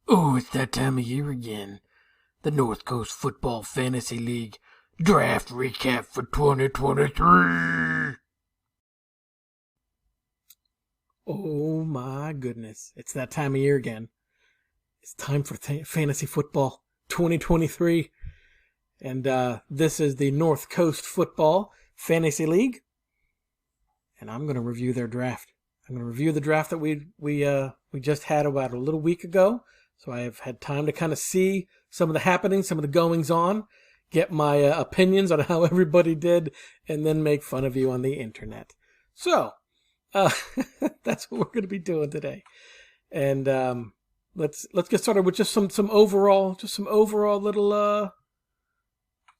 Oh, it's that time of year again. The North Coast Football Fantasy League Draft Recap for 2023. Oh my goodness. It's that time of year again. It's time for Fantasy Football 2023. And this is the North Coast Football Fantasy League. And I'm going to review their draft. I'm going to review the draft that we just had about a little week ago. So I have had time to kind of see some of the happenings, some of the goings on, get my opinions on how everybody did, and then make fun of you on the internet. So that's what we're going to be doing today. And let's get started with just some overall little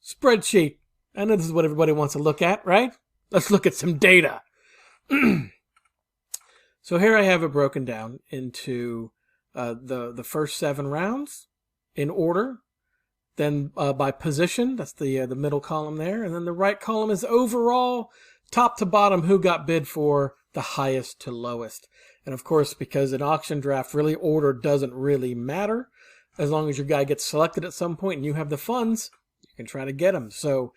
spreadsheet. I know this is what everybody wants to look at, right? Let's look at some data. So here I have it broken down into the first 7 rounds in order, then by position, that's the middle column there, and then the right column is overall, top to bottom, who got bid for the highest to lowest. And of course, because an auction draft, really order doesn't really matter. As long as your guy gets selected at some point and you have the funds, you can try to get him. So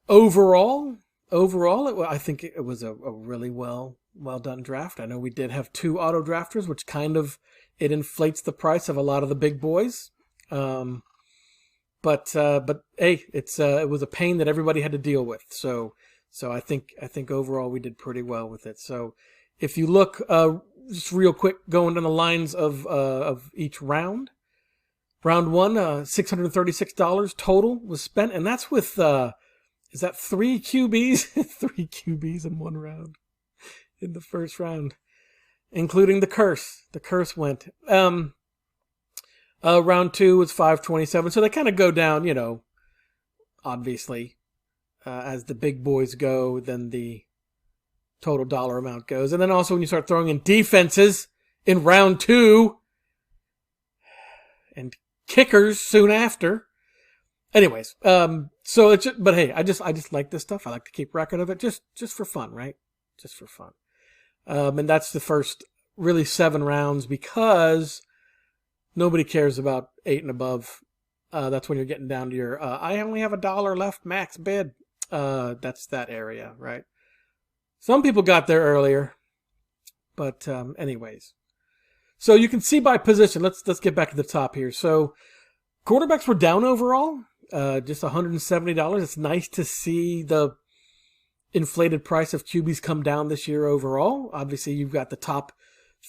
overall, I think it was a really well done draft. I know we did have 2 auto drafters, which kind of, it inflates the price of a lot of the big boys. But hey, it was a pain that everybody had to deal with. So I think overall we did pretty well with it. So if you look, just real quick, going down the lines of each round. Round 1, $636 total was spent, and that's with is that 3 QBs? 3 QBs in one round. In the first round, including the curse. The curse went. Round 2 was $527. So they kind of go down, obviously, as the big boys go, then the total dollar amount goes. And then also when you start throwing in defenses in round 2 and kickers soon after. Anyways, so it's just, but hey, I just like this stuff. I like to keep record of it just for fun, right? Just for fun. And that's the first really 7 rounds because nobody cares about 8 and above. That's when you're getting down to your, I only have $1 left max bid. That's that area, right? Some people got there earlier, but anyways. So you can see by position. Let's get back to the top here. So quarterbacks were down overall, just $170. It's nice to see the inflated price of QBs come down this year overall. Obviously, you've got the top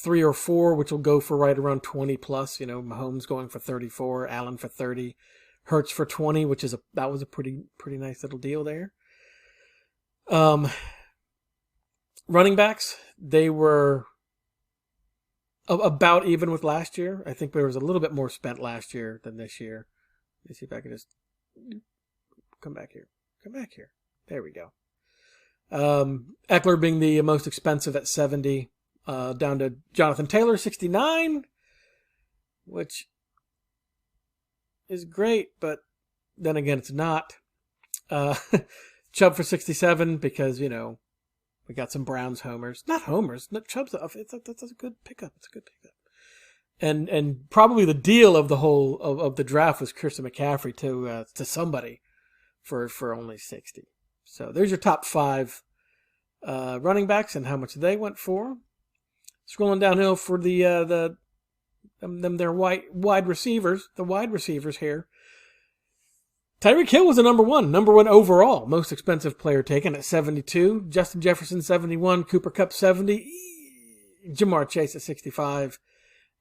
3 or 4, which will go for right around 20 plus. Mahomes going for 34, Allen for 30, Hurts for 20, which is that was a pretty nice little deal there. Running backs, they were about even with last year. I think there was a little bit more spent last year than this year. Let me see if I can just come back here. There we go. Eckler being the most expensive at 70, down to Jonathan Taylor, 69, which is great, but then again, it's not. Chubb for 67 because, we got some Browns homers. Not homers, not Chubb's. That's a good pickup. It's a good pickup. And probably the deal of the whole of the draft was Christian McCaffrey to somebody for only 60. So there's your top 5 running backs and how much they went for. Scrolling downhill for their wide receivers, the wide receivers here. Tyreek Hill was the number one overall, most expensive player taken at 72. Justin Jefferson 71, Cooper Kupp 70, Jamar Chase at 65,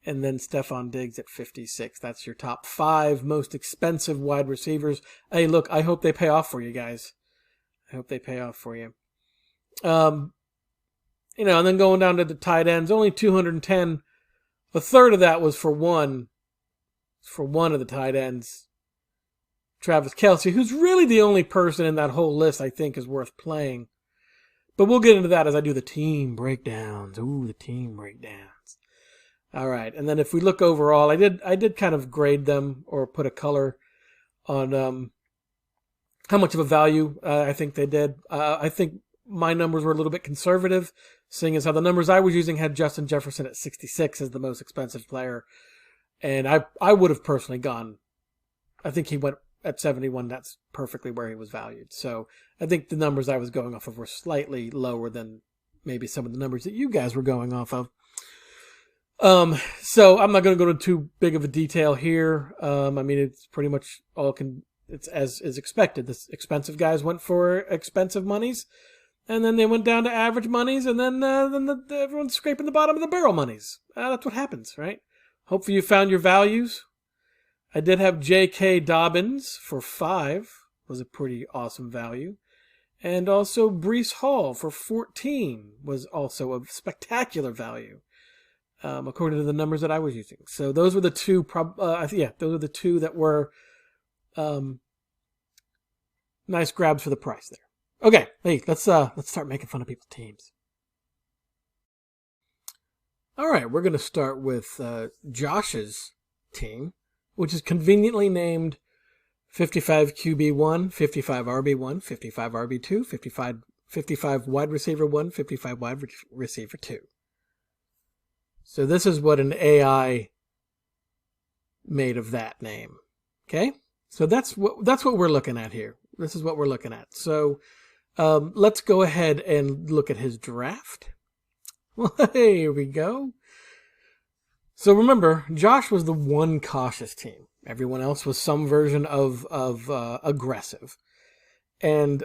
and then Stephon Diggs at 56. That's your top 5 most expensive wide receivers. Hey, look, I hope they pay off for you guys. I hope they pay off for you. And then going down to the tight ends, only 210. A third of that was for one of the tight ends, Travis Kelce, who's really the only person in that whole list I think is worth playing. But we'll get into that as I do the team breakdowns. Ooh, the team breakdowns. All right, and then if we look overall, I did kind of grade them or put a color on how much of a value I think they did. I think my numbers were a little bit conservative. seeing as how the numbers I was using had Justin Jefferson at 66 as the most expensive player. And I would have personally gone, I think he went at 71. That's perfectly where he was valued. So I think the numbers I was going off of were slightly lower than maybe some of the numbers that you guys were going off of. So I'm not going to go into too big of a detail here. I mean, it's pretty much it's as is expected. The expensive guys went for expensive monies, and then they went down to average monies, and then everyone's scraping the bottom of the barrel monies. That's what happens, right? Hopefully you found your values. I did have J.K. Dobbins for 5, was a pretty awesome value. And also Breece Hall for 14 was also a spectacular value, according to the numbers that I was using. So those were the two, those are the two that were nice grabs for the price there. Okay, hey, let's start making fun of people's teams. All right, we're going to start with Josh's team, which is conveniently named 55 QB1, 55 RB1, 55 RB2, 55 wide receiver 1, 55 wide receiver 2. So this is what an AI made of that name. Okay? So that's what we're looking at here. This is what we're looking at. So let's go ahead and look at his draft. Well, here we go. So remember, Josh was the one cautious team. Everyone else was some version of aggressive. And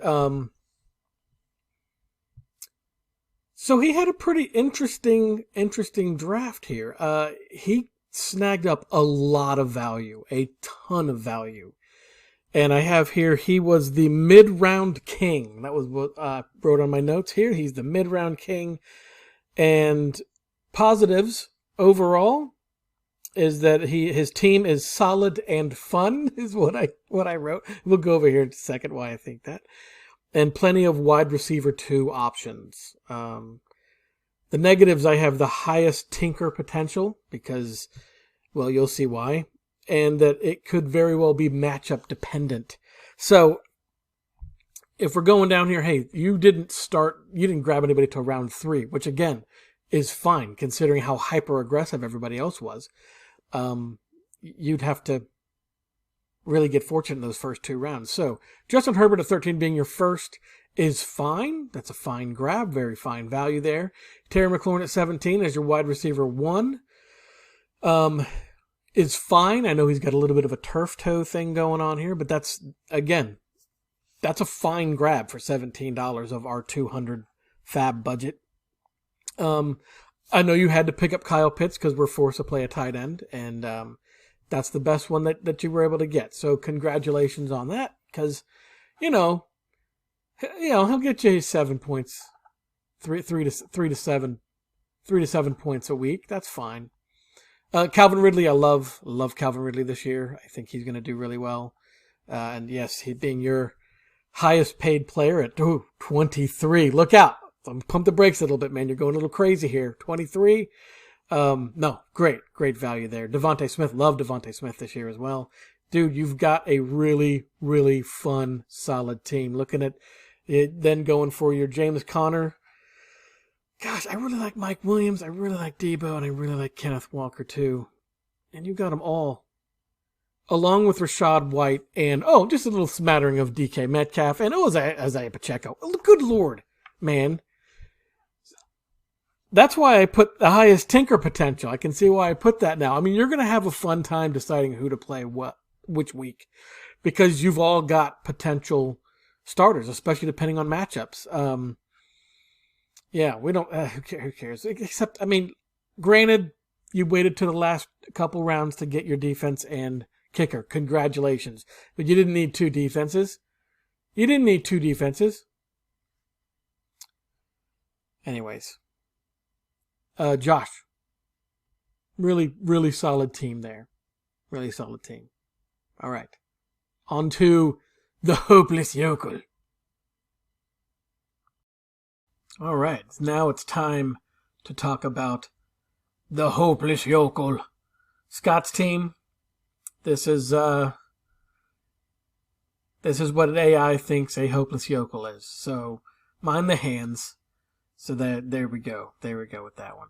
so he had a pretty interesting draft here. He snagged up a lot of value, a ton of value. And I have here, he was the mid-round king. That was what I wrote on my notes here. He's the mid-round king. And positives overall is that his team is solid and fun, is what I wrote. We'll go over here in a second why I think that. And plenty of wide receiver 2 options. The negatives, I have the highest tinker potential because, well, you'll see why. And that it could very well be matchup dependent. So if we're going down here, hey, you didn't grab anybody till round 3, which again is fine considering how hyper aggressive everybody else was. You'd have to really get fortunate in those first 2 rounds. So Justin Herbert at 13 being your first is fine. That's a fine grab, very fine value there. Terry McLaurin at 17 as your wide receiver 1. Is fine. I know he's got a little bit of a turf toe thing going on here, but that's a fine grab for $17 of our $200 fab budget. I know you had to pick up Kyle Pitts because we're forced to play a tight end, and that's the best one that you were able to get. So congratulations on that, because he'll get you 7 points, three to seven points a week. That's fine. Calvin Ridley, I love Calvin Ridley this year. I think he's going to do really well. And yes, he being your highest paid player at 23. Look out. Pump the brakes a little bit, man. You're going a little crazy here. 23. No, great value there. Devontae Smith, love Devontae Smith this year as well. Dude, you've got a really, really fun, solid team. Looking at it, then going for your James Conner. Gosh, I really like Mike Williams, I really like Debo, and I really like Kenneth Walker too. And you got them all. Along with Rachaad White and, just a little smattering of DK Metcalf and, Isaiah Pacheco. Good Lord, man. That's why I put the highest tinker potential. I can see why I put that now. I mean, you're going to have a fun time deciding who to play which week. Because you've all got potential starters, especially depending on matchups. Yeah, we don't. Who cares? Except, I mean, granted, you waited to the last couple rounds to get your defense and kicker. Congratulations. But you didn't need 2 defenses. Anyways. Josh. Really, really solid team there. Really solid team. All right. On to the Hopeless Yokel. All right, now it's time to talk about the Hopeless Yokel. Scott's team. This is what an AI thinks a Hopeless Yokel is. So, mind the hands. So there we go. There we go with that one.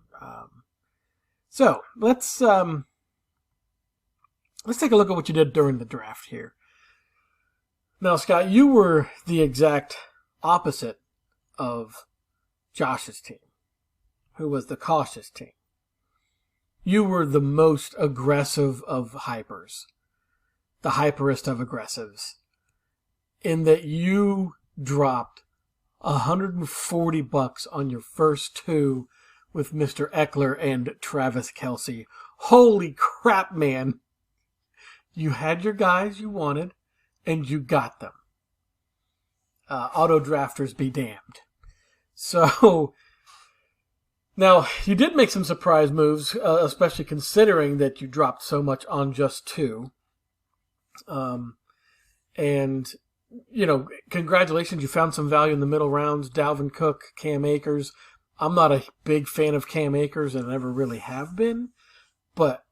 So let's take a look at what you did during the draft here. Now, Scott, you were the exact opposite of Josh's team, who was the cautious team. You were the most aggressive of hypers, the hyperest of aggressives, in that you dropped $140 on your first two with Mr. Eckler and Travis Kelce. Holy crap, man. You had your guys you wanted, and you got them. Auto drafters be damned. So, now, you did make some surprise moves, especially considering that you dropped so much on just two. And, you know, congratulations, you found some value in the middle rounds. Dalvin Cook, Cam Akers. I'm not a big fan of Cam Akers and never really have been. But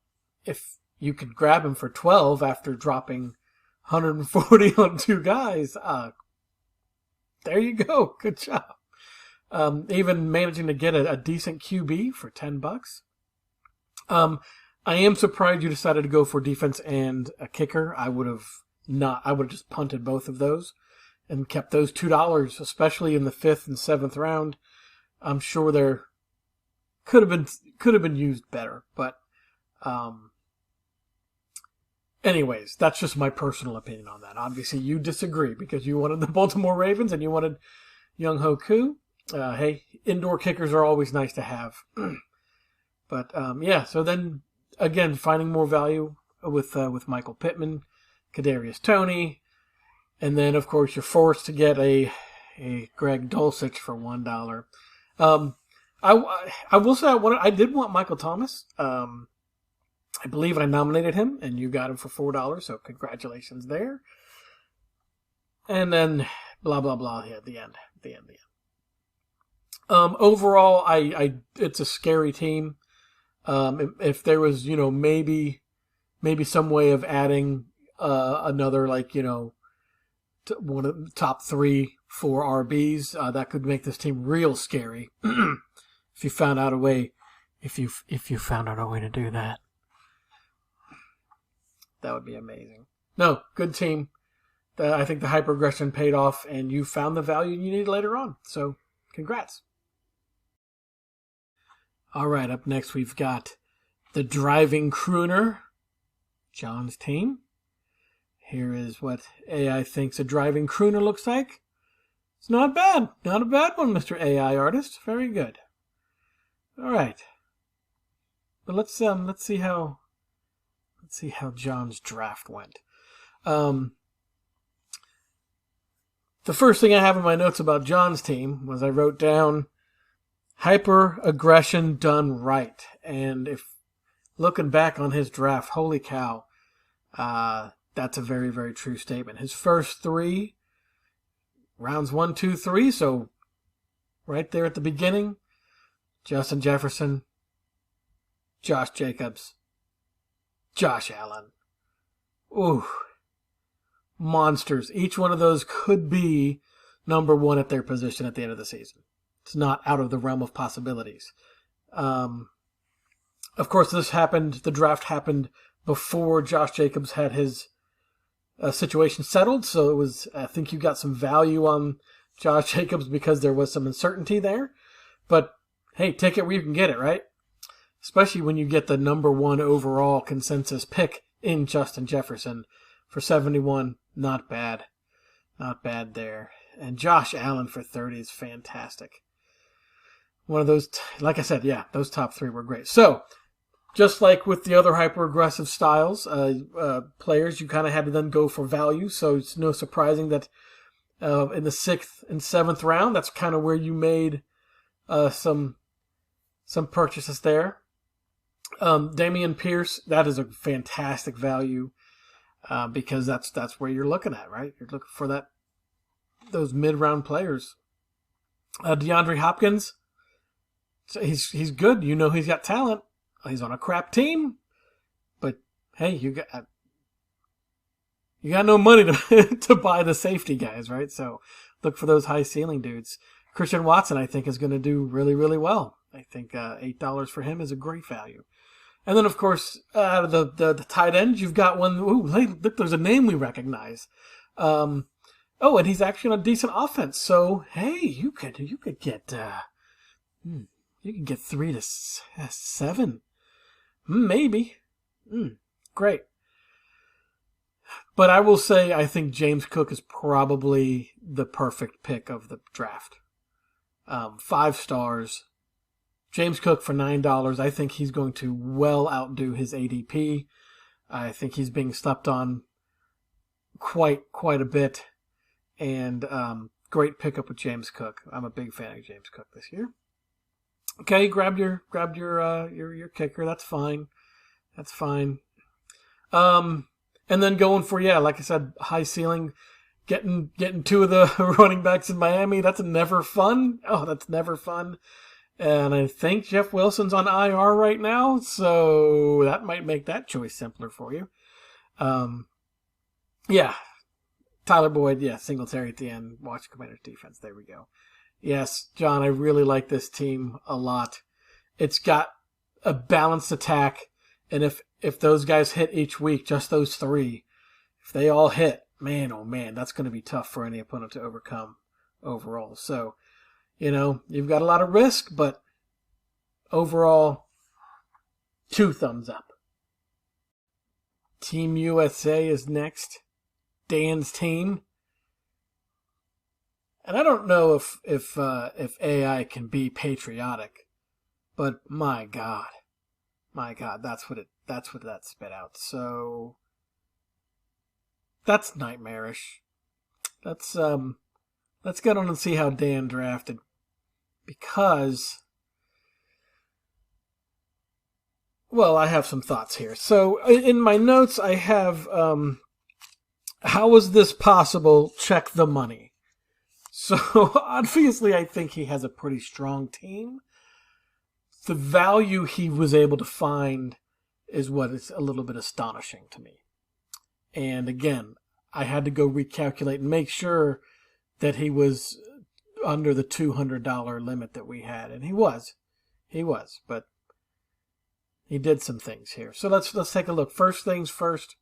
if you could grab him for 12 after dropping 140 on two guys, there you go. Good job. Even managing to get a decent QB for $10. I am surprised you decided to go for defense and a kicker. I would have just punted both of those and kept those $2, especially in the 5th and 7th round. I'm sure there could have been used better, but anyways, that's just my personal opinion on that. Obviously, you disagree because you wanted the Baltimore Ravens and you wanted Younghoe Koo. Hey, indoor kickers are always nice to have. But yeah, so then again, finding more value with Michael Pittman, Kadarius Toney, and then of course you're forced to get a Greg Dulcich for $1. I will say I did want Michael Thomas. I believe I nominated him, and you got him for $4, so congratulations there. And then blah blah blah. Yeah, the end. Overall, it's a scary team. If there was, you know, maybe some way of adding another, like, you know, one of the top 3-4 RBs, that could make this team real scary. If you found out a way, if you found out a way to do that, that would be amazing. No, good team. I think the hyper aggression paid off, and you found the value you needed later on. So, congrats. All right, up next we've got the driving crooner, John's team. Here is what AI thinks a driving crooner looks like. It's not bad. Not a bad one, Mr. AI artist. Very good. All right. But let's see how John's draft went. The first thing I have in my notes about John's team was I wrote down hyper aggression done right. And if looking back on his draft, holy cow, that's a very, very true statement. His first 3 rounds 1, 2, 3, so right there at the beginning, Justin Jefferson, Josh Jacobs, Josh Allen. Ooh. Monsters. Each one of those could be number 1 at their position at the end of the season. It's not out of the realm of possibilities. Of course, the draft happened before Josh Jacobs had his situation settled, so it was, I think you got some value on Josh Jacobs because there was some uncertainty there. But, hey, take it where you can get it, right? Especially when you get the number 1 overall consensus pick in Justin Jefferson for 71. Not bad. Not bad there. And Josh Allen for 30 is fantastic. One of those, like I said, yeah, those top 3 were great. So, just like with the other hyper-aggressive styles, players, you kind of had to then go for value. So it's no surprising that in the 6th and 7th round, that's kind of where you made some purchases there. Dameon Pierce, that is a fantastic value because that's where you're looking at, right? You're looking for those mid-round players. DeAndre Hopkins, he's good. You know he's got talent. He's on a crap team, but hey, you got no money to buy the safety guys, right? So look for those high ceiling dudes. Christian Watson, I think, is going to do really, really well. I think $8 for him is a great value. And then, of course, out of the tight ends, you've got one. Ooh, hey, look, there's a name we recognize. And he's actually on a decent offense. So, hey, you could get you can get 3 to 7, maybe. Great. But I will say, I think James Cook is probably the perfect pick of the draft. 5 stars. James Cook for $9. I think he's going to well outdo his ADP. I think he's being slept on quite a bit. And great pickup with James Cook. I'm a big fan of James Cook this year. Okay, grabbed your kicker. That's fine. And then going for, like I said, high ceiling, getting 2 of the running backs in Miami. That's never fun. Oh, that's never fun. And I think Jeff Wilson's on IR right now, so that might make that choice simpler for you. Tyler Boyd, Singletary at the end. Watch Commanders defense. There we go. Yes, John, I really like this team a lot. It's got a balanced attack, and if those guys hit each week, just those 3, if they all hit, man, oh man, that's going to be tough for any opponent to overcome overall. So, you've got a lot of risk, but overall, 2 thumbs up. Team USA is next. Dan's team. And I don't know if AI can be patriotic, but my God, that's what that spit out. So that's nightmarish. Let's get on and see how Dan drafted, because, well, I have some thoughts here. So in my notes, I have how was this possible? Check the money. So obviously, I think he has a pretty strong team. The value he was able to find is what is a little bit astonishing to me. And again, I had to go recalculate and make sure that he was under the $200 limit that we had. And he was, but he did some things here. So let's take a look. First things first,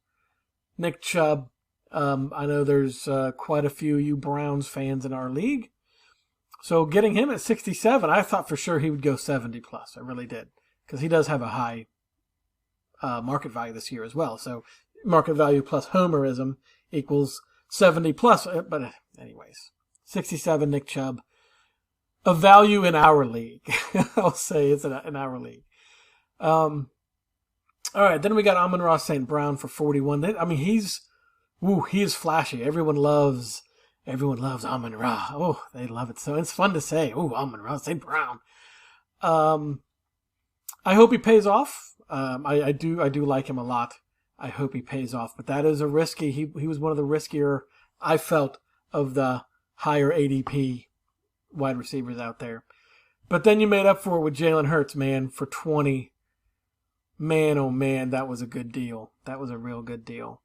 Nick Chubb. I know there's quite a few you Browns fans in our league. So getting him at 67, I thought for sure he would go 70 plus. I really did. Because he does have a high market value this year as well. So market value plus homerism equals 70 plus. But anyways, 67 Nick Chubb. A value in our league. I'll say it's in our league. All right, then we got Amon-Ra St. Brown for 41. I mean, he is flashy. Everyone loves Amon-Ra. Oh, they love it. So it's fun to say, Amon-Ra St. Brown. I hope he pays off. I do like him a lot. I hope he pays off. But that is a risky. He was one of the riskier, I felt, of the higher ADP wide receivers out there. But then you made up for it with Jalen Hurts, man, for 20. Man, oh man, that was a good deal. That was a real good deal.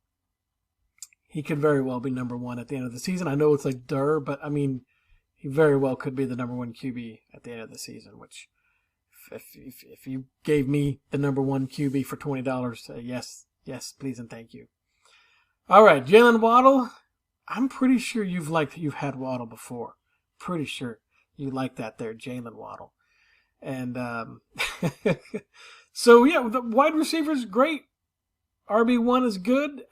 He could very well be number 1 at the end of the season. I know it's like but I mean, he very well could be the number 1 QB at the end of the season, which if you gave me the number 1 QB for $20, yes, please and thank you. All right, Jalen Waddle. I'm pretty sure you've had Waddle before. Pretty sure you like that there, Jalen Waddle. And so yeah, the wide receivers great. RB1 is good.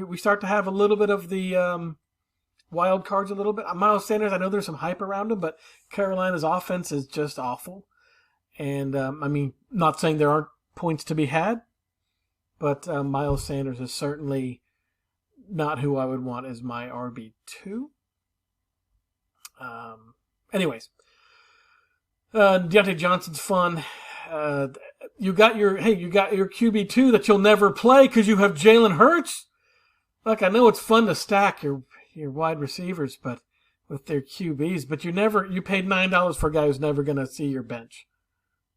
We start to have a little bit of the wild cards a little bit. Miles Sanders, I know there's some hype around him, but Carolina's offense is just awful. And, I mean, not saying there aren't points to be had, but Miles Sanders is certainly not who I would want as my RB2. Anyways, Deontay Johnson's fun. You got your QB2 that you'll never play because you have Jalen Hurts. Look, I know it's fun to stack your wide receivers, but with their QBs, but you paid $9 for a guy who's never gonna see your bench.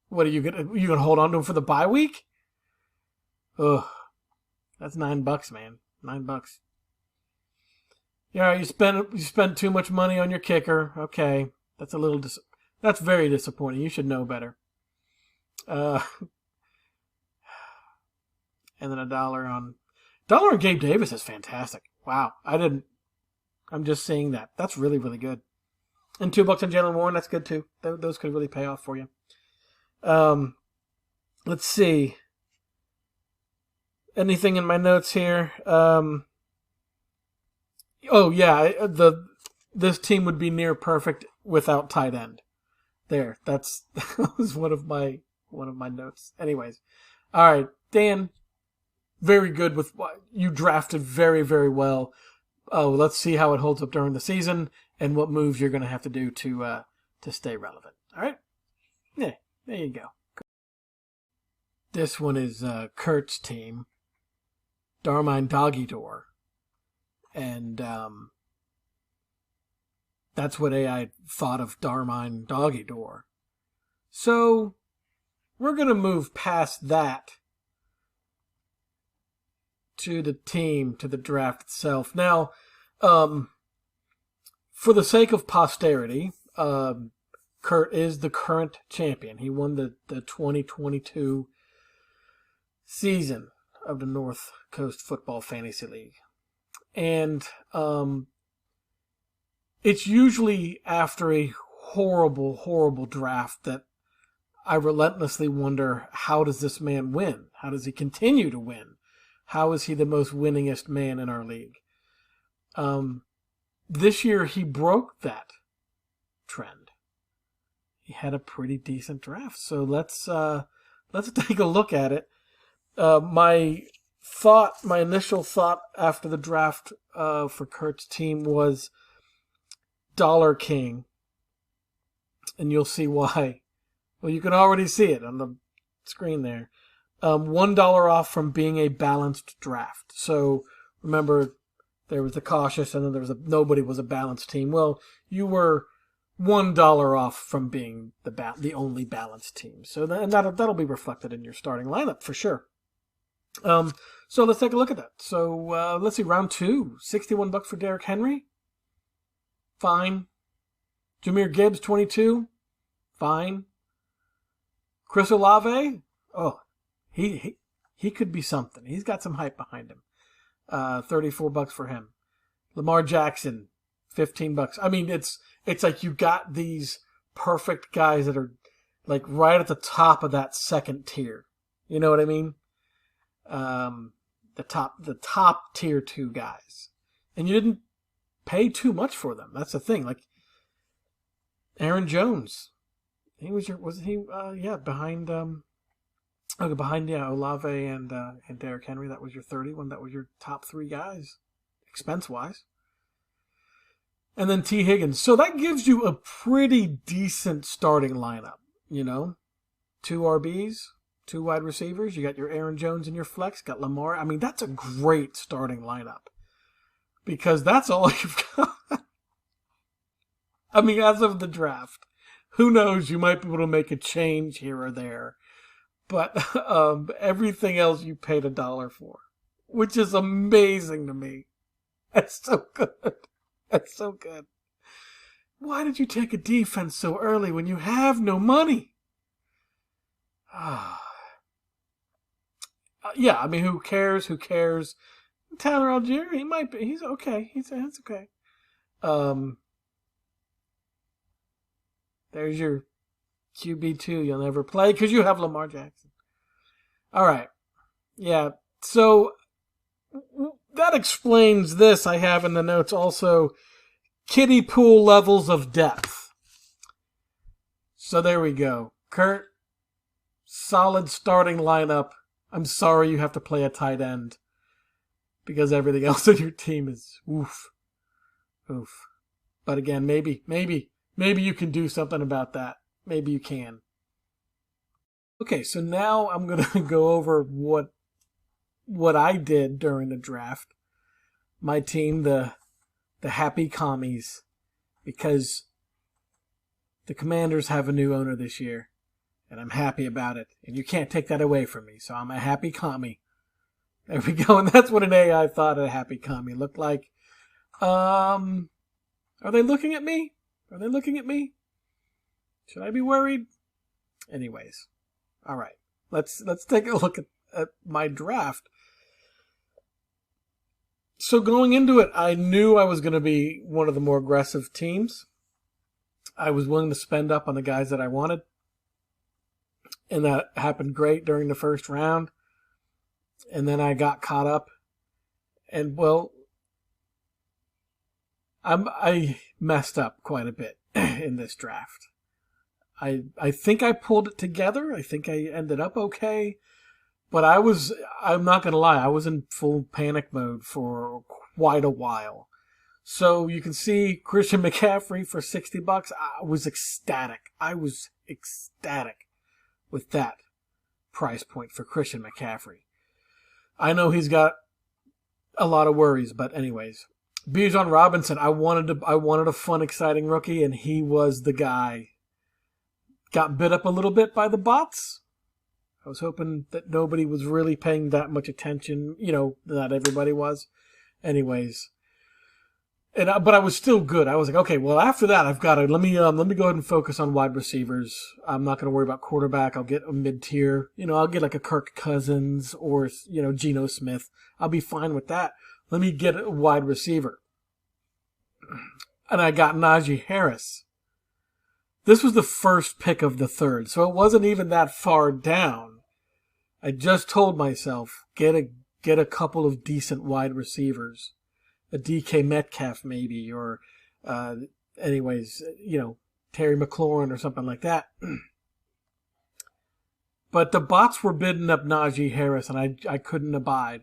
What are you gonna hold on to him for the bye week? Ugh, that's $9, man. $9. Yeah, you spend too much money on your kicker. Okay, That's a little that's very disappointing. You should know better. And then $1 on Gabe Davis is fantastic. Wow, I'm just seeing that. That's really, really good. And $2 on Jaylen Warren, that's good too. Those could really pay off for you. Let's see. Anything in my notes here? This team would be near perfect without tight end. There, that was one of my notes. Anyways, all right, Dan, very good with what you drafted, very, very well. Oh, let's see how it holds up during the season and what moves you're going to have to do to stay relevant. All right, yeah, there you go. This one is Kurt's team, Darmine Doggy-Door, and that's what AI thought of Darmine Doggy-Door. So we're going to move past that to the team, to the draft itself. Now, for the sake of posterity, Kurt is the current champion. He won the 2022 season of the North Coast Football Fantasy League. And it's usually after a horrible, horrible draft that I relentlessly wonder, how does this man win? How does he continue to win? How is he the most winningest man in our league? This year he broke that trend. He had a pretty decent draft. So let's take a look at it. My initial thought after the draft for Kurt's team was Dollar King, and you'll see why. Well, you can already see it on the screen there. $1 off from being a balanced draft. So remember, there was the cautious, and then there was nobody was a balanced team. Well, you were $1 off from being the only balanced team. So that'll be reflected in your starting lineup for sure. So let's take a look at that. So let's see, round 2, $61 for Derrick Henry. Fine. Jahmyr Gibbs, 22. Fine. Chris Olave. Oh, he could be something. He's got some hype behind him. $34 for him. Lamar Jackson, $15. I mean, it's like you got these perfect guys that are like right at the top of that second tier. You know what I mean? The top tier 2 guys, and you didn't pay too much for them. That's the thing. Like Aaron Jones, behind Olave and Derrick Henry. That was your 31. That was your top 3 guys, expense wise. And then T. Higgins. So that gives you a pretty decent starting lineup. 2 RBs. 2 wide receivers. You got your Aaron Jones in your flex. Got Lamar. I mean, that's a great starting lineup. Because that's all you've got. I mean, as of the draft. Who knows? You might be able to make a change here or there. But everything else you paid $1 for. Which is amazing to me. That's so good. That's so good. Why did you take a defense so early when you have no money? Yeah, I mean, who cares? Who cares? Tyler Algier, he might be. He's okay. That's okay. There's your QB2 you'll never play because you have Lamar Jackson. All right. Yeah, so that explains this. I have in the notes also kiddie pool levels of depth. So there we go. Kurt, solid starting lineup. I'm sorry you have to play a tight end because everything else on your team is oof. But again, maybe you can do something about that. Maybe you can. Okay, so now I'm going to go over what I did during the draft. My team, the Happy Commies, because the Commanders have a new owner this year. And I'm happy about it. And you can't take that away from me. So I'm a happy commie. There we go. And that's what an AI thought a happy commie looked like. Are they looking at me? Are they looking at me? Should I be worried? Anyways, all right. Let's take a look at my draft. So going into it, I knew I was going to be one of the more aggressive teams. I was willing to spend up on the guys that I wanted. And that happened great during the first round. And then I got caught up. And, well, I messed up quite a bit in this draft. I think I pulled it together. I think I ended up okay. But I'm not going to lie, I was in full panic mode for quite a while. So you can see Christian McCaffrey for $60. I was ecstatic. I was ecstatic with that price point for Christian McCaffrey. I know he's got a lot of worries, but anyways. Bijan Robinson, I wanted a fun, exciting rookie, and he was the guy. Got bit up a little bit by the bots. I was hoping that nobody was really paying that much attention. You know, not everybody was. Anyways. But I was still good. I was like, okay, well, after that, I've got to, let me go ahead and focus on wide receivers. I'm not going to worry about quarterback. I'll get a mid-tier. You know, I'll get like a Kirk Cousins or, you know, Geno Smith. I'll be fine with that. Let me get a wide receiver. And I got Najee Harris. This was the first pick of the third, so it wasn't even that far down. I just told myself, get a couple of decent wide receivers. A DK Metcalf maybe, or anyways, you know, Terry McLaurin or something like that. But the bots were bidding up Najee Harris, and I couldn't abide.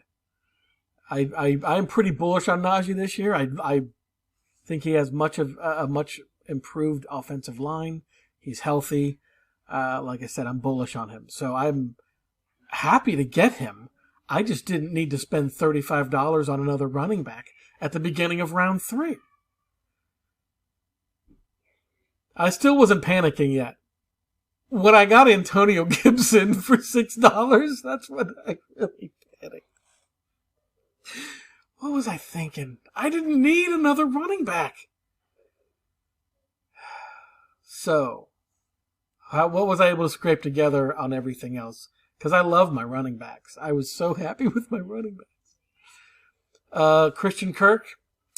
I'm pretty bullish on Najee this year. I think he has a much improved offensive line. He's healthy. Like I said, I'm bullish on him. So I'm happy to get him. I just didn't need to spend $35 on another running back at the beginning of round 3. I still wasn't panicking yet. When I got Antonio Gibson for $6, that's when I really panicked. What was I thinking? I didn't need another running back. So, what was I able to scrape together on everything else? Because I love my running backs. I was so happy with my running backs. Christian Kirk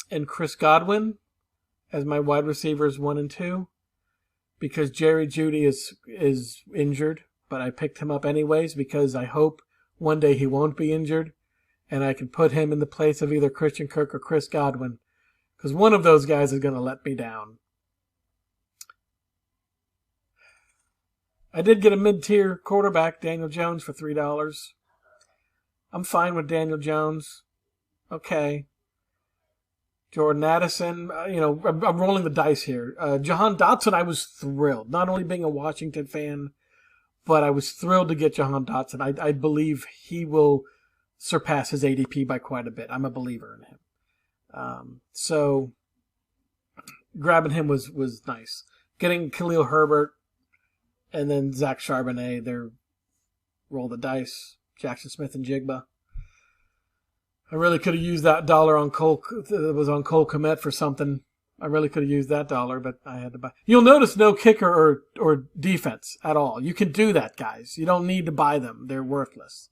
and Chris Godwin as my wide receivers 1 and 2. Because Jerry Jeudy is injured, but I picked him up anyways because I hope one day he won't be injured. And I can put him in the place of either Christian Kirk or Chris Godwin. Because one of those guys is going to let me down. I did get a mid-tier quarterback, Daniel Jones, for $3. I'm fine with Daniel Jones. Okay. Jordan Addison, you know, I'm rolling the dice here. Jahan Dotson, I was thrilled. Not only being a Washington fan, but I was thrilled to get Jahan Dotson. I believe he will surpass his ADP by quite a bit. I'm a believer in him. So grabbing him was nice. Getting Khalil Herbert and then Zach Charbonnet, they're roll the dice. Jackson Smith and Jigba. I really could have used that dollar on Cole that was on Cole Kmet for something. I really could have used that dollar, but I had to buy. You'll notice no kicker or defense at all. You can do that, guys. You don't need to buy them. They're worthless.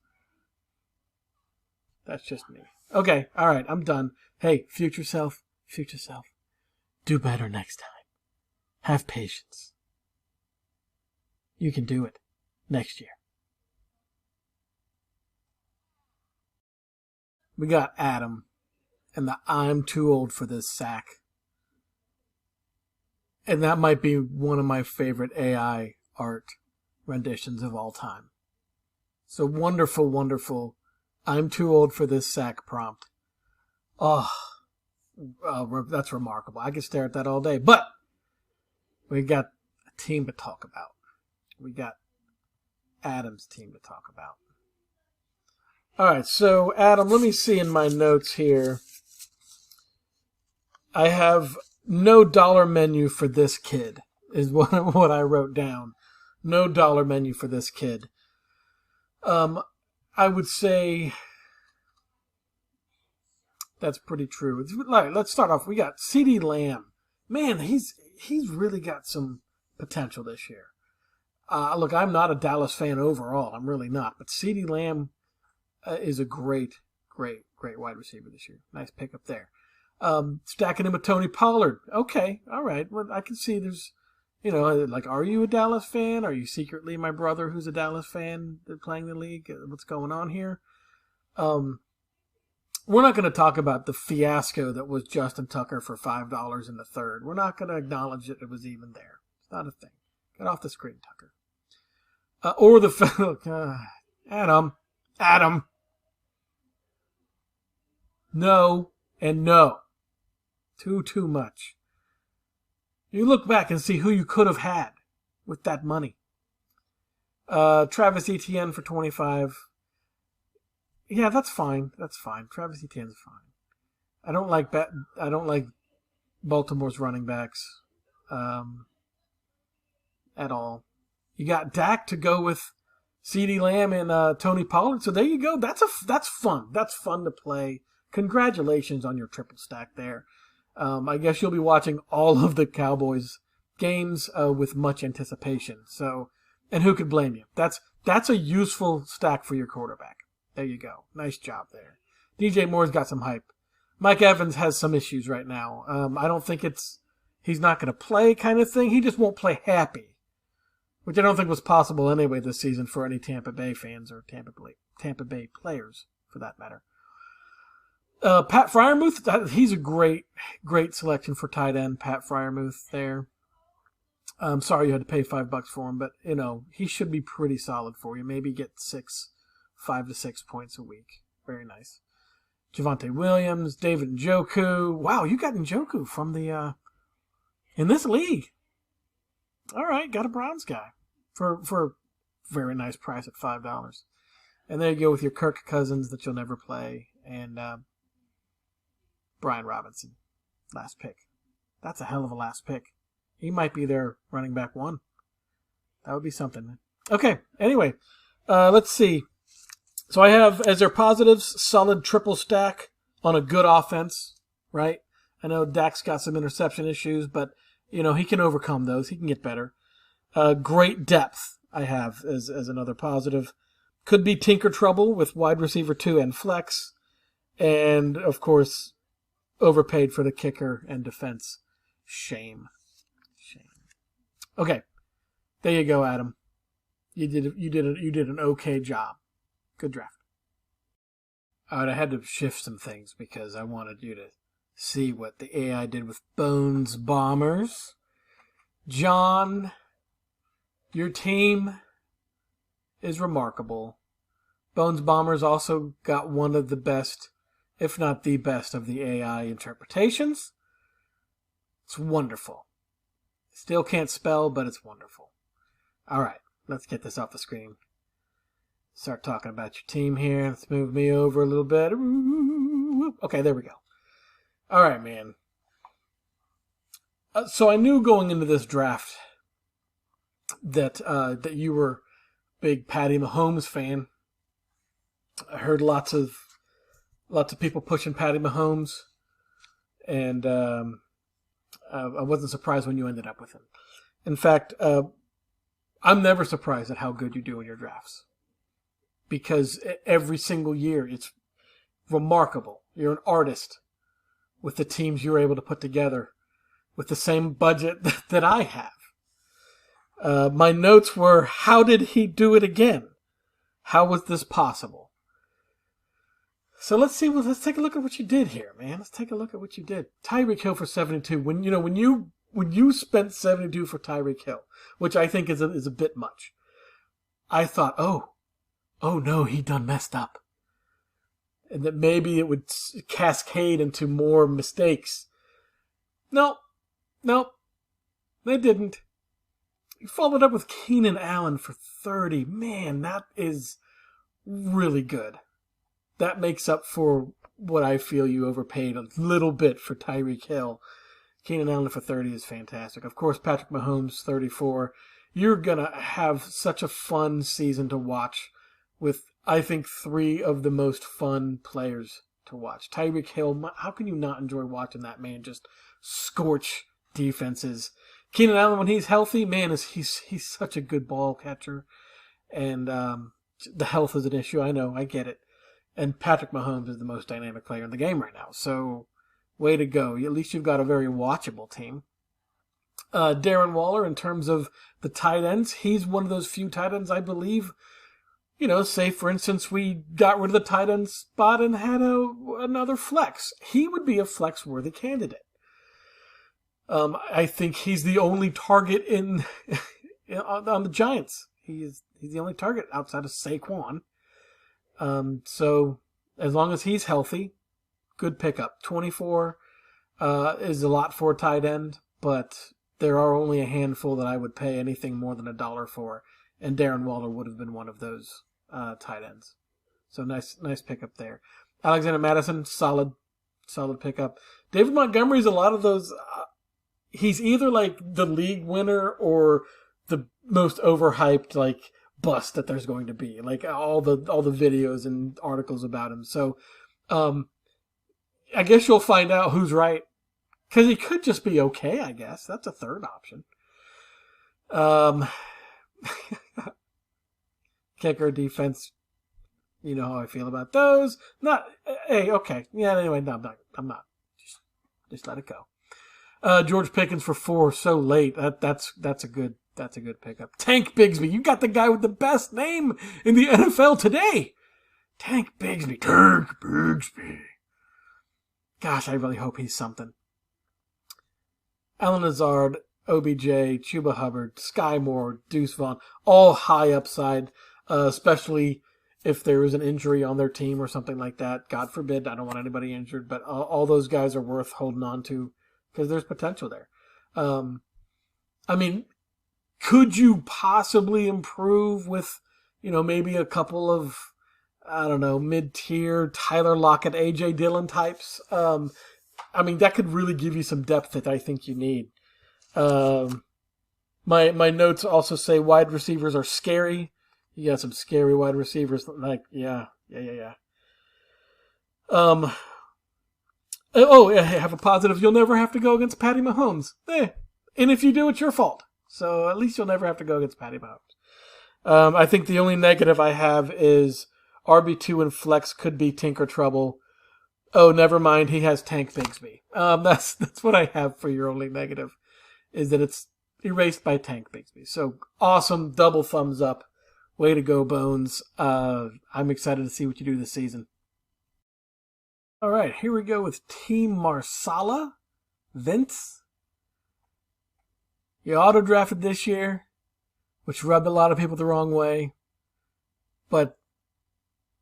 That's just me. Okay, all right, I'm done. Hey, future self, do better next time. Have patience. You can do it next year. We got Adam and the I'm too old for this sack. And that might be one of my favorite AI art renditions of all time. So wonderful, wonderful. I'm too old for this sack prompt. Oh, that's remarkable. I could stare at that all day. But we got a team to talk about. We got Adam's team to talk about. All right, so Adam, let me see in my notes here. I have no dollar menu for this kid, is what I wrote down. No dollar menu for this kid. I would say that's pretty true. Let's start off. We got CeeDee Lamb. Man, he's really got some potential this year. Look, I'm not a Dallas fan overall. I'm really not. But CeeDee Lamb is a great wide receiver this year. Nice pickup there. Stacking him with Tony Pollard. Okay, all right. Well, I can see there's, like, are you a Dallas fan? Are you secretly my brother who's a Dallas fan playing the league? What's going on here? We're not going to talk about the fiasco that was Justin Tucker for $5 in the third. We're not going to acknowledge that it was even there. It's not a thing. Get off the screen, Tucker. Or the Adam. No and no. Too much. You look back and see who you could have had with that money. Travis Etienne for 25. Yeah, that's fine. That's fine. Travis Etienne's fine. I don't like Baltimore's running backs at all. You got Dak to go with CeeDee Lamb and Tony Pollard. So there you go. That's fun. That's fun to play. Congratulations on your triple stack there. I guess you'll be watching all of the Cowboys games with much anticipation. So, and who could blame you? That's a useful stack for your quarterback. There you go. Nice job there. DJ Moore's got some hype. Mike Evans has some issues right now. I don't think he's not going to play kind of thing. He just won't play happy, which I don't think was possible anyway this season for any Tampa Bay fans or Tampa Bay players for that matter. Pat Freiermuth, he's a great selection for tight end. Pat Freiermuth there. I'm sorry you had to pay $5 for him, but he should be pretty solid for you. Maybe get 5 to 6 points a week. Very nice. Javonte Williams, David Njoku. Wow, you got Njoku from the in this league. All right, got a Browns guy for a very nice price at $5. And there you go with your Kirk Cousins that you'll never play, and Brian Robinson, last pick. That's a hell of a last pick. He might be their running back one. That would be something. Okay, anyway, let's see. So I have, as their positives, solid triple stack on a good offense, right? I know Dak's got some interception issues, but, he can overcome those. He can get better. Great depth I have as another positive. Could be tinker trouble with wide receiver 2 and flex. And, of course, overpaid for the kicker and defense. Shame. Okay. There you go, Adam. You did an okay job. Good draft. All right, I had to shift some things because I wanted you to see what the AI did with Bones Bombers. John, your team is remarkable. Bones Bombers also got one of the best, if not the best, of the AI interpretations. It's wonderful. Still can't spell, but it's wonderful. All right, let's get this off the screen. Start talking about your team here. Let's move me over a little bit. Okay, there we go. All right, man. So I knew going into this draft that you were a big Patty Mahomes fan. I heard lots of people pushing Patty Mahomes, and I wasn't surprised when you ended up with him. In fact, I'm never surprised at how good you do in your drafts, because every single year it's remarkable. You're an artist with the teams you're able to put together with the same budget that I have. My notes were, how did he do it again? How was this possible? So let's take a look at what you did here, man. Let's take a look at what you did. Tyreek Hill for 72. When you spent 72 for Tyreek Hill, which I think is a bit much, I thought, oh no, he done messed up. And that maybe it would cascade into more mistakes. Nope, they didn't. He followed up with Keenan Allen for 30. Man, that is really good. That makes up for what I feel you overpaid a little bit for Tyreek Hill. Keenan Allen for 30 is fantastic. Of course, Patrick Mahomes, 34. You're going to have such a fun season to watch with, I think, 3 of the most fun players to watch. Tyreek Hill, how can you not enjoy watching that man just scorch defenses? Keenan Allen, when he's healthy, man, he's such a good ball catcher. And the health is an issue. I know. I get it. And Patrick Mahomes is the most dynamic player in the game right now. So, way to go. At least you've got a very watchable team. Darren Waller, in terms of the tight ends, he's one of those few tight ends, I believe. You know, say, for instance, we got rid of the tight end spot and had another flex. He would be a flex-worthy candidate. I think he's the only target on the Giants. He's the only target outside of Saquon. So as long as he's healthy, good pickup. 24 is a lot for a tight end, but there are only a handful that I would pay anything more than $1 for, and Darren Waller would have been one of those tight ends. So nice pickup there. Alexander Mattison, solid pickup. David Montgomery's a lot of those. He's either like the league winner or the most overhyped like bust that there's going to be. Like all the videos and articles about him. So I guess you'll find out who's right. Because he could just be okay, I guess. That's a third option. Kicker, defense. You know how I feel about those. Okay. Yeah, anyway, no, I'm not. Just let it go. George Pickens for 4 so late. That's a good pickup. Tank Bigsby. You got the guy with the best name in the NFL today. Tank Bigsby. Gosh, I really hope he's something. Allen Lazard, OBJ, Chuba Hubbard, Sky Moore, Deuce Vaughn, all high upside, especially if there is an injury on their team or something like that. God forbid, I don't want anybody injured, but all those guys are worth holding on to because there's potential there. I mean, could you possibly improve with, maybe a couple of, I don't know, mid-tier Tyler Lockett, A.J. Dillon types? I mean, that could really give you some depth that I think you need. My notes also say wide receivers are scary. You got some scary wide receivers. Like, yeah. I have a positive. You'll never have to go against Patty Mahomes. And if you do, it's your fault. So at least you'll never have to go against Patty Mahomes. I think the only negative I have is RB2 and flex could be Tinker Trouble. Oh, never mind. He has Tank Bigsby. That's what I have for your only negative, is that it's erased by Tank Bigsby. So awesome. Double thumbs up. Way to go, Bones. I'm excited to see what you do this season. All right, here we go with Team Marsala. Vince. You auto-drafted this year, which rubbed a lot of people the wrong way. But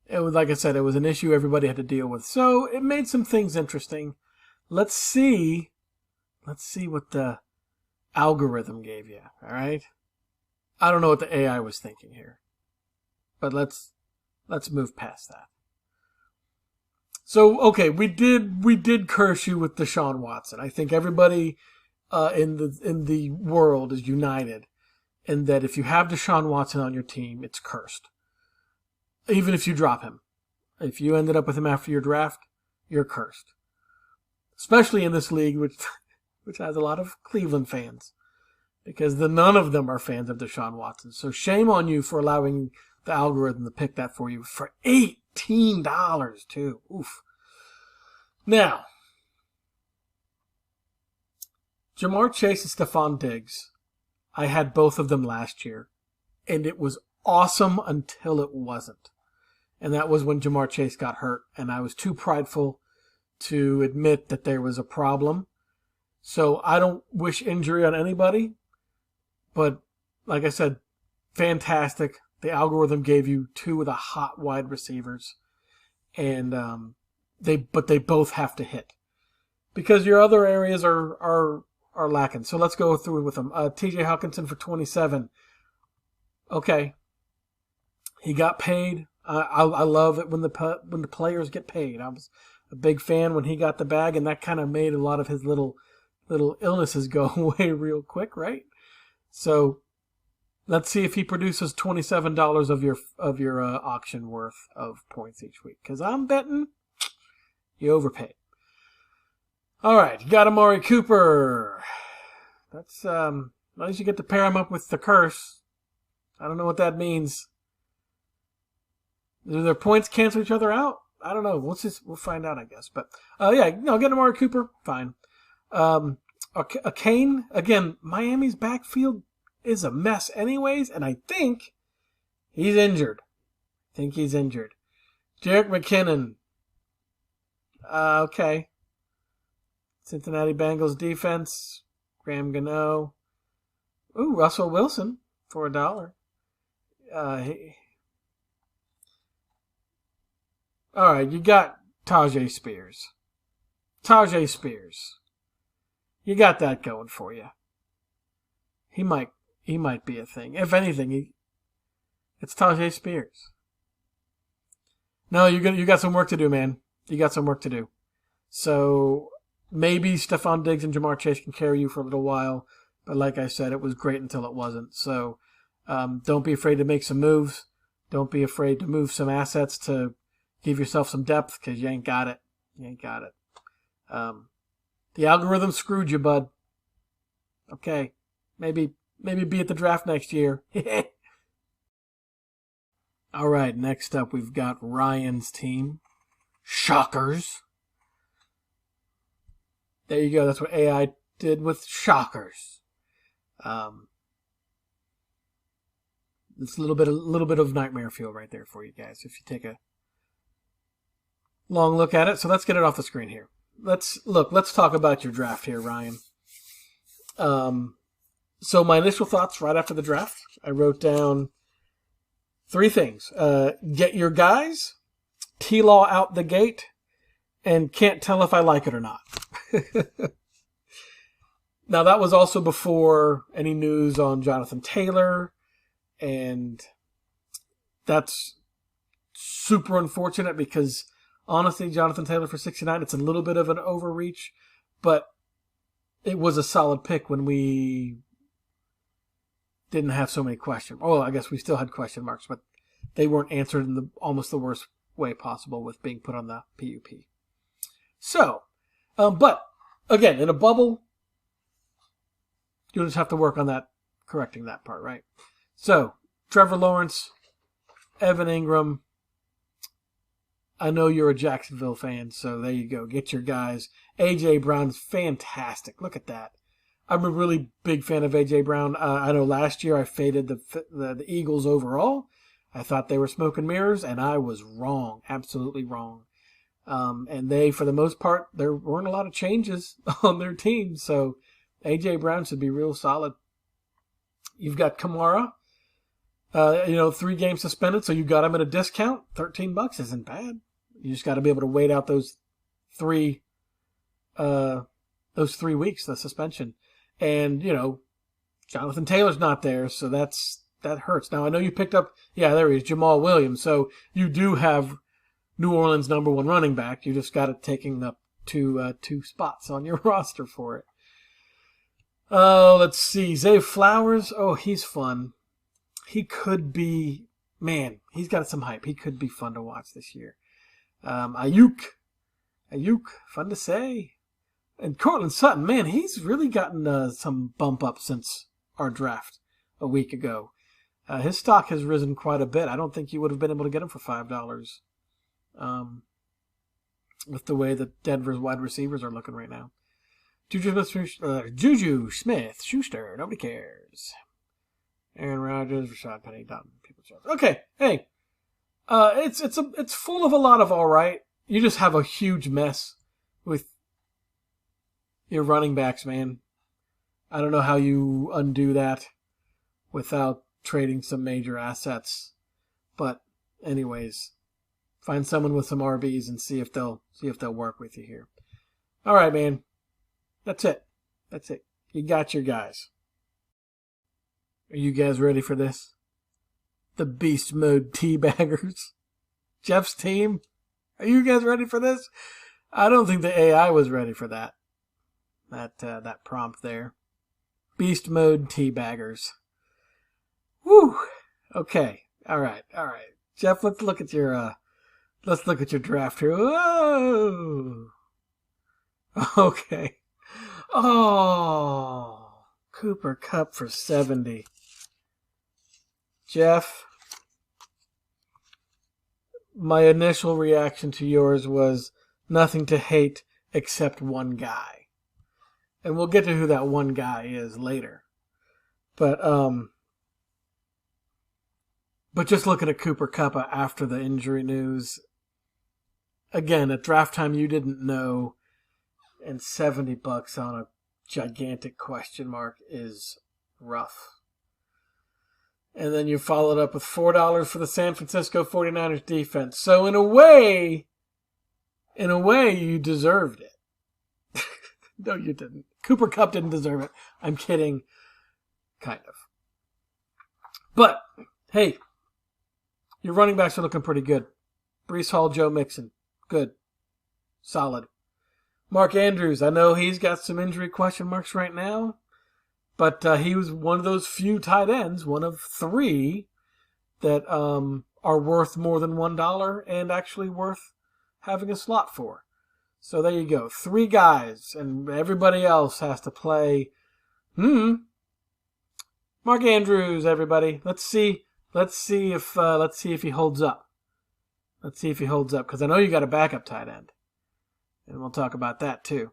it was, like I said, it was an issue everybody had to deal with. So it made some things interesting. Let's see what the algorithm gave you, all right? I don't know what the AI was thinking here. But let's move past that. So, okay, we did curse you with Deshaun Watson. I think everybody in the world is united in that if you have Deshaun Watson on your team, it's cursed. Even if you drop him. If you ended up with him after your draft, you're cursed. Especially in this league, which has a lot of Cleveland fans. Because none of them are fans of Deshaun Watson. So shame on you for allowing the algorithm to pick that for you for $18 too. Oof. Now, Jamar Chase and Stephon Diggs, I had both of them last year, and it was awesome until it wasn't. And that was when Jamar Chase got hurt, and I was too prideful to admit that there was a problem. So I don't wish injury on anybody, but like I said, fantastic. The algorithm gave you 2 of the hot wide receivers, and they both have to hit because your other areas are lacking. So let's go through with them. T.J. Hawkinson for 27. Okay, he got paid. I love it when the players get paid. I was a big fan when he got the bag, and that kind of made a lot of his little illnesses go away real quick, right? So let's see if he produces $27 of your auction worth of points each week. Because I'm betting you overpaid. All right, you got Amari Cooper. That's at least you get to pair him up with the curse. I don't know what that means. Do their points cancel each other out? I don't know. We'll find out, I guess. But yeah, no, get Amari Cooper, fine. A Kane, again, Miami's backfield is a mess anyways, and I think he's injured. Jerick McKinnon. Okay. Cincinnati Bengals defense. Graham Gano. Ooh, Russell Wilson for $1. All right, you got Tajay Spears. You got that going for you. He might be a thing. If anything, it's Tajay Spears. No, you got some work to do, man. You got some work to do. So maybe Stephon Diggs and Jamar Chase can carry you for a little while. But like I said, it was great until it wasn't. So don't be afraid to make some moves. Don't be afraid to move some assets to give yourself some depth because you ain't got it. The algorithm screwed you, bud. Okay. Maybe be at the draft next year. All right, next up we've got Ryan's team. Shockers. There you go. That's what AI did with Shockers. It's a little bit of nightmare fuel right there for you guys if you take a long look at it. So let's get it off the screen here. Let's talk about your draft here, Ryan. So my initial thoughts right after the draft, I wrote down 3 things. Get your guys, T-Law out the gate, and can't tell if I like it or not. Now, that was also before any news on Jonathan Taylor, and that's super unfortunate because, honestly, Jonathan Taylor for 69, it's a little bit of an overreach, but it was a solid pick when we didn't have so many questions. Oh, I guess we still had question marks, but they weren't answered in almost the worst way possible with being put on the PUP. So, but again, in a bubble, you'll just have to work on that, correcting that part, right? So, Trevor Lawrence, Evan Ingram. I know you're a Jacksonville fan, so there you go. Get your guys. A.J. Brown's fantastic. Look at that. I'm a really big fan of A.J. Brown. I know last year I faded the Eagles overall. I thought they were smoke and mirrors, and I was wrong. Absolutely wrong. And they, for the most part, there weren't a lot of changes on their team, so A.J. Brown should be real solid. You've got Kamara. 3 games suspended, so you got him at a discount. $13 isn't bad. You just got to be able to wait out those 3 weeks, the suspension. And, Jonathan Taylor's not there, so that hurts. Now, I know you picked up, there he is, Jamal Williams. So you do have New Orleans' number 1 running back. You just got it taking up 2 spots on your roster for it. Oh, let's see. Zay Flowers. Oh, he's fun. He could be, man, he's got some hype. He could be fun to watch this year. Ayuk, fun to say. And Cortland Sutton, man, he's really gotten some bump up since our draft a week ago. His stock has risen quite a bit. I don't think you would have been able to get him for $5 with the way that Denver's wide receivers are looking right now. Juju Smith-Schuster, nobody cares. Aaron Rodgers, Rashad Penny, Dalton, people. Okay, hey, it's full of a lot of all right. You just have a huge mess with your running backs, man. I don't know how you undo that without trading some major assets, but anyways, find someone with some RBs and see if they'll work with you here. All right, man. That's it. You got your guys. Are you guys ready for this? The Beast Mode Teabaggers. Jeff's team. Are you guys ready for this? I don't think the AI was ready for that. That prompt there. Beast Mode Teabaggers. Woo! Okay. All right. Jeff, let's look at your draft here. Whoa! Okay. Oh. Cooper Kupp for 70. Jeff, my initial reaction to yours was nothing to hate except one guy. And we'll get to who that one guy is later. But just looking at Cooper Kupp after the injury news, again, at draft time you didn't know, and $70 on a gigantic question mark is rough. And then you followed up with $4 for the San Francisco 49ers defense. So in a way, you deserved it. No, you didn't. Cooper Kupp didn't deserve it. I'm kidding. Kind of. But, hey, your running backs are looking pretty good. Breece Hall, Joe Mixon. Good. Solid. Mark Andrews, I know he's got some injury question marks right now, but he was one of those few tight ends, one of three, that are worth more than $1 and actually worth having a slot for. So there you go. 3 guys, and everybody else has to play. Mark Andrews, everybody. Let's see if he holds up. Let's see if he holds up, because I know you got a backup tight end. And we'll talk about that too.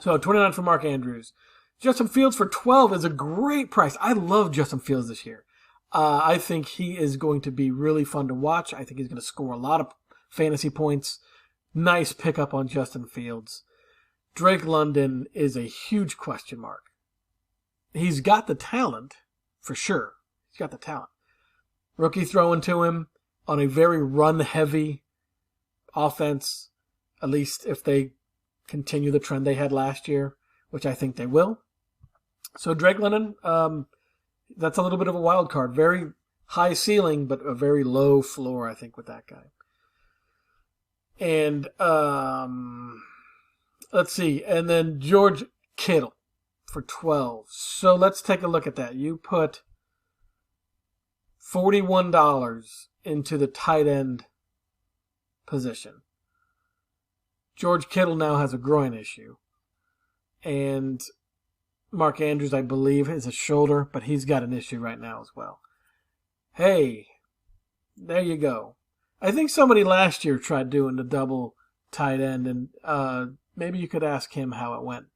So 29 for Mark Andrews. Justin Fields for 12 is a great price. I love Justin Fields this year. I think he is going to be really fun to watch. I think he's going to score a lot of fantasy points. Nice pickup on Justin Fields. Drake London is a huge question mark. He's got the talent, for sure. He's got the talent. Rookie throwing to him on a very run-heavy offense. At least if they continue the trend they had last year, which I think they will. So Drake London, that's a little bit of a wild card. Very high ceiling, but a very low floor, I think, with that guy. And let's see. And then George Kittle for 12. So let's take a look at that. You put $41 into the tight end position. George Kittle now has a groin issue. And Mark Andrews, I believe, has a shoulder, but he's got an issue right now as well. Hey, there you go. I think somebody last year tried doing the double tight end, and maybe you could ask him how it went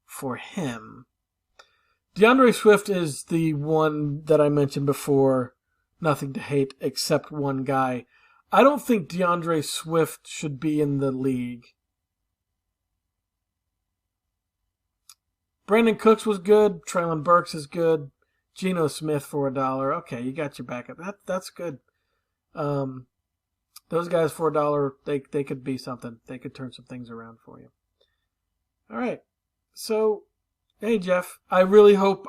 for him. DeAndre Swift is the one that I mentioned before. Nothing to hate except one guy. I don't think DeAndre Swift should be in the league. Brandon Cooks was good. Traylon Burks is good. Geno Smith for $1. Okay, you got your backup. That's good. Those guys for $1, they could be something. They could turn some things around for you. All right. So, hey Jeff, I really hope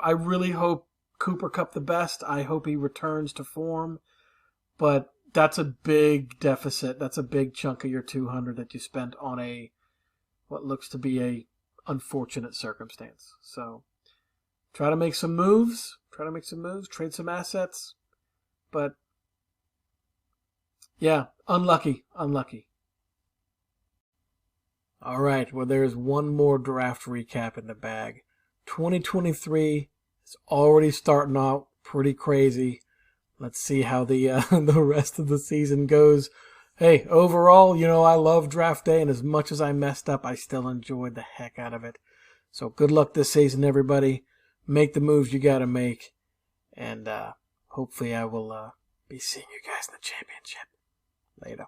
Cooper Kupp the best. I hope he returns to form. But that's a big deficit. That's a big chunk of your $200 that you spent on what looks to be a unfortunate circumstance. So try to make some moves, trade some assets. But yeah, unlucky. All right, well, there's one more draft recap in the bag. 2023 is already starting out pretty crazy. Let's see how the the rest of the season goes. Hey, overall, I love draft day, and as much as I messed up, I still enjoyed the heck out of it. So good luck this season, everybody. Make the moves you got to make, and hopefully I will be seeing you guys in the championship. Later.